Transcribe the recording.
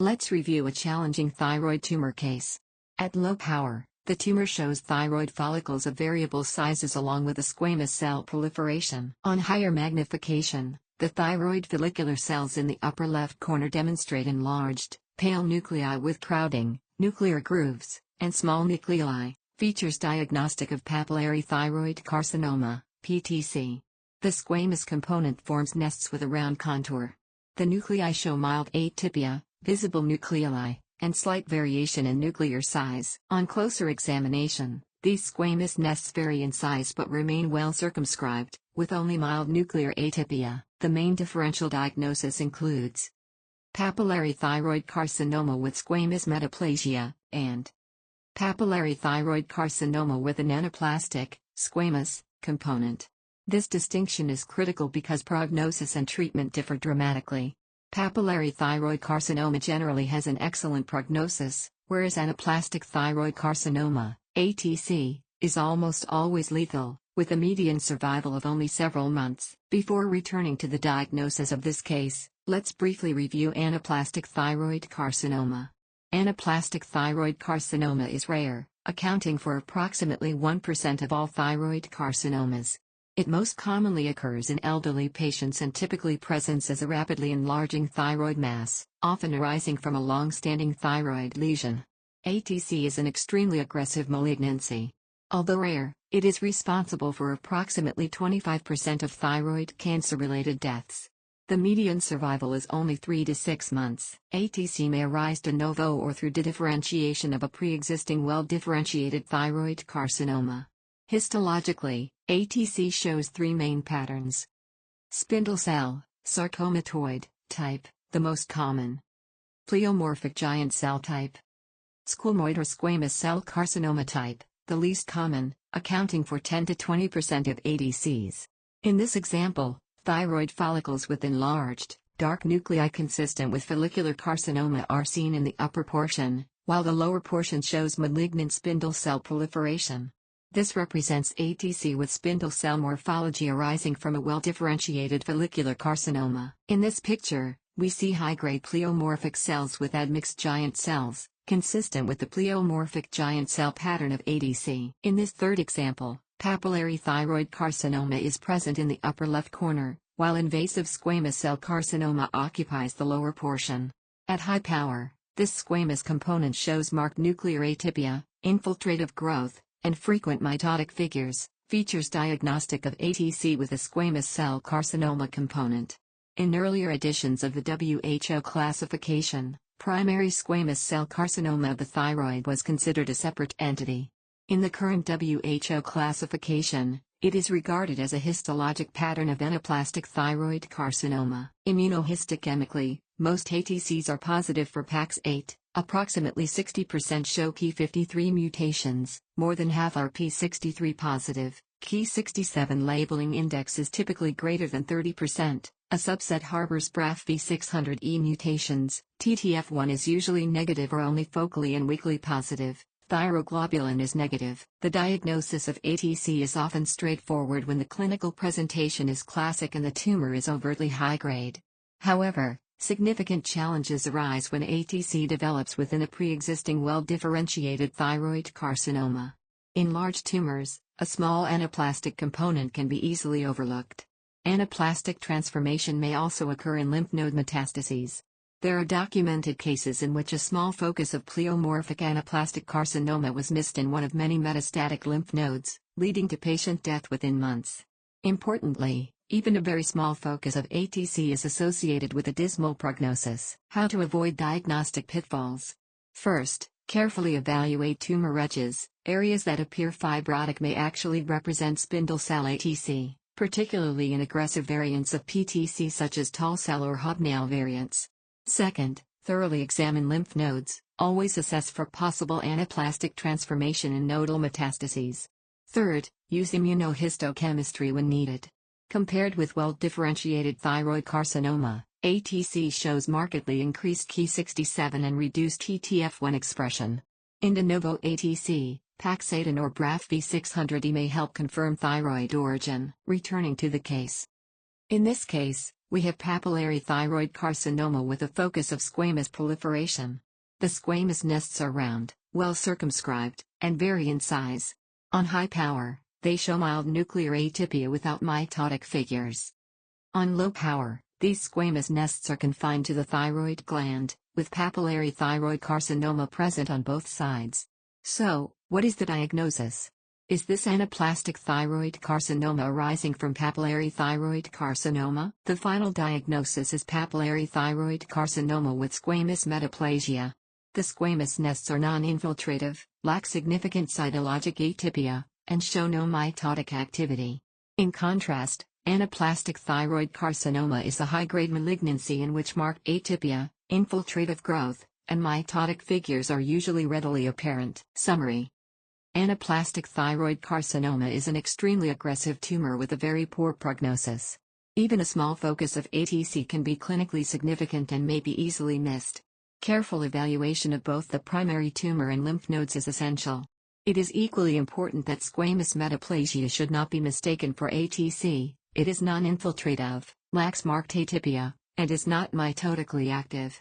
Let's review a challenging thyroid tumor case. At low power, the tumor shows thyroid follicles of variable sizes along with a squamous cell proliferation. On higher magnification, the thyroid follicular cells in the upper left corner demonstrate enlarged, pale nuclei with crowding, nuclear grooves, and small nucleoli, features diagnostic of papillary thyroid carcinoma, PTC. The squamous component forms nests with a round contour. The nuclei show mild atypia, visible nucleoli, and slight variation in nuclear size. On closer examination, these squamous nests vary in size but remain well circumscribed, with only mild nuclear atypia. The main differential diagnosis includes papillary thyroid carcinoma with squamous metaplasia, and papillary thyroid carcinoma with an anaplastic, squamous, component. This distinction is critical because prognosis and treatment differ dramatically. Papillary thyroid carcinoma generally has an excellent prognosis, whereas anaplastic thyroid carcinoma, ATC, is almost always lethal, with a median survival of only several months. Before returning to the diagnosis of this case, let's briefly review anaplastic thyroid carcinoma. Anaplastic thyroid carcinoma is rare, accounting for approximately 1% of all thyroid carcinomas. It most commonly occurs in elderly patients and typically presents as a rapidly enlarging thyroid mass, often arising from a long-standing thyroid lesion. ATC is an extremely aggressive malignancy. Although rare, it is responsible for approximately 25% of thyroid cancer-related deaths. The median survival is only 3 to 6 months. ATC may arise de novo or through dedifferentiation of a pre-existing well-differentiated thyroid carcinoma. Histologically, ATC shows three main patterns. Spindle cell, sarcomatoid, type, the most common. Pleomorphic giant cell type. Squamoid or squamous cell carcinoma type, the least common, accounting for 10 to 20% of ATCs. In this example, thyroid follicles with enlarged, dark nuclei consistent with follicular carcinoma are seen in the upper portion, while the lower portion shows malignant spindle cell proliferation. This represents ATC with spindle cell morphology arising from a well-differentiated follicular carcinoma. In this picture, we see high-grade pleomorphic cells with admixed giant cells, consistent with the pleomorphic giant cell pattern of ATC. In this third example, papillary thyroid carcinoma is present in the upper left corner, while invasive squamous cell carcinoma occupies the lower portion. At high power, this squamous component shows marked nuclear atypia, infiltrative growth, and frequent mitotic figures, features diagnostic of ATC with a squamous cell carcinoma component. In earlier editions of the WHO classification, primary squamous cell carcinoma of the thyroid was considered a separate entity. In the current WHO classification, it is regarded as a histologic pattern of anaplastic thyroid carcinoma. Immunohistochemically, most ATCs are positive for PAX8. Approximately 60% show P53 mutations, more than half are P63 positive. Ki67 labeling index is typically greater than 30%. A subset harbors BRAF V600E mutations. TTF1 is usually negative or only focally and weakly positive. Thyroglobulin is negative. The diagnosis of ATC is often straightforward when the clinical presentation is classic and the tumor is overtly high-grade. However, significant challenges arise when ATC develops within a pre-existing well-differentiated thyroid carcinoma. In large tumors, a small anaplastic component can be easily overlooked. Anaplastic transformation may also occur in lymph node metastases. There are documented cases in which a small focus of pleomorphic anaplastic carcinoma was missed in one of many metastatic lymph nodes, leading to patient death within months. Importantly, even a very small focus of ATC is associated with a dismal prognosis. How to avoid diagnostic pitfalls? First, carefully evaluate tumor edges. Areas that appear fibrotic may actually represent spindle cell ATC, particularly in aggressive variants of PTC such as tall cell or hobnail variants. Second, thoroughly examine lymph nodes. Always assess for possible anaplastic transformation in nodal metastases. Third, use immunohistochemistry when needed. Compared with well-differentiated thyroid carcinoma, ATC shows markedly increased Ki67 and reduced TTF1 expression. In de novo ATC, Paxatin or BRAF V600E may help confirm thyroid origin. Returning to the case. In this case, We have papillary thyroid carcinoma with a focus of squamous proliferation. The squamous nests are round, well circumscribed, and vary in size. On high power, they show mild nuclear atypia without mitotic figures. On low power, these squamous nests are confined to the thyroid gland, with papillary thyroid carcinoma present on both sides. So, what is the diagnosis? Is this anaplastic thyroid carcinoma arising from papillary thyroid carcinoma? The final diagnosis is papillary thyroid carcinoma with squamous metaplasia. The squamous nests are non-infiltrative, lack significant cytologic atypia, and show no mitotic activity. In contrast, anaplastic thyroid carcinoma is a high-grade malignancy in which marked atypia, infiltrative growth, and mitotic figures are usually readily apparent. Summary: anaplastic thyroid carcinoma is an extremely aggressive tumor with a very poor prognosis. Even a small focus of ATC can be clinically significant and may be easily missed. Careful evaluation of both the primary tumor and lymph nodes is essential. It is equally important that squamous metaplasia should not be mistaken for ATC. It is non-infiltrative, lacks marked atypia, and is not mitotically active.